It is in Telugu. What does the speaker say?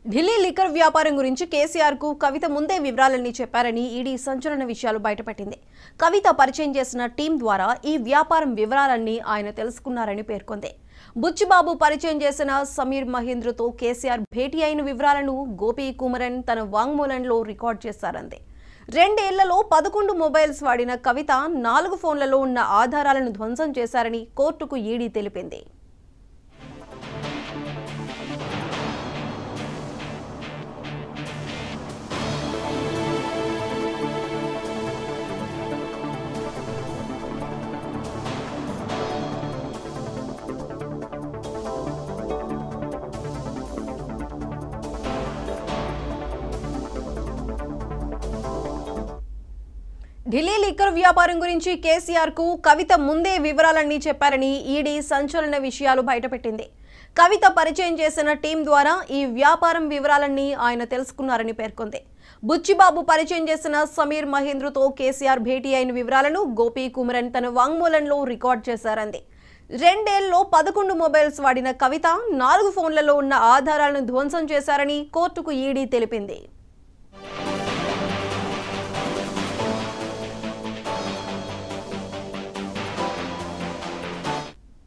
ఢిల్లీ లిక్కర్ వ్యాపారం గురించి కేసీఆర్ కు కవిత ముందే వివరాలన్నీ చెప్పారని ఈడీ సంచలన విషయాలు బయటపెట్టింది. కవిత పరిచయం చేసిన టీం ద్వారా ఈ వ్యాపారం వివరాలన్నీ ఆయన తెలుసుకున్నారని పేర్కొంది. బుచ్చిబాబు పరిచయం చేసిన సమీర్ మహేంద్రతో కేసీఆర్ భేటీ అయిన వివరాలను గోపీ కుమరన్ తన వాంగ్మూలంలో రికార్డ్ చేశారంది. 2 ఏళ్లలో 11 మొబైల్స్ వాడిన కవిత 4 ఫోన్లలో ఉన్న ఆధారాలను ధ్వంసం చేశారని కోర్టుకు ఈడీ తెలిపింది. ఢిల్లీ లిక్కర్ వ్యాపారం గురించి కేసీఆర్ కు కవిత ముందే వివరాలన్నీ చెప్పారని ఈడీ సంచలన విషయాలు బయటపెట్టింది. కవిత పరిచయం చేసిన టీం ద్వారా ఈ వ్యాపారం వివరాలన్నీ ఆయన తెలుసుకున్నారని పేర్కొంది. బుచ్చిబాబు పరిచయం చేసిన సమీర్ మహేంద్రతో కేసీఆర్ భేటీ అయిన వివరాలను గోపీ కుమరన్ తన వాంగ్మూలంలో రికార్డ్ చేశారంది. 2 ఏళ్లలో 11 మొబైల్స్ వాడిన కవిత 4 ఫోన్లలో ఉన్న ఆధారాలను ధ్వంసం చేశారని కోర్టుకు ఈడీ తెలిపింది.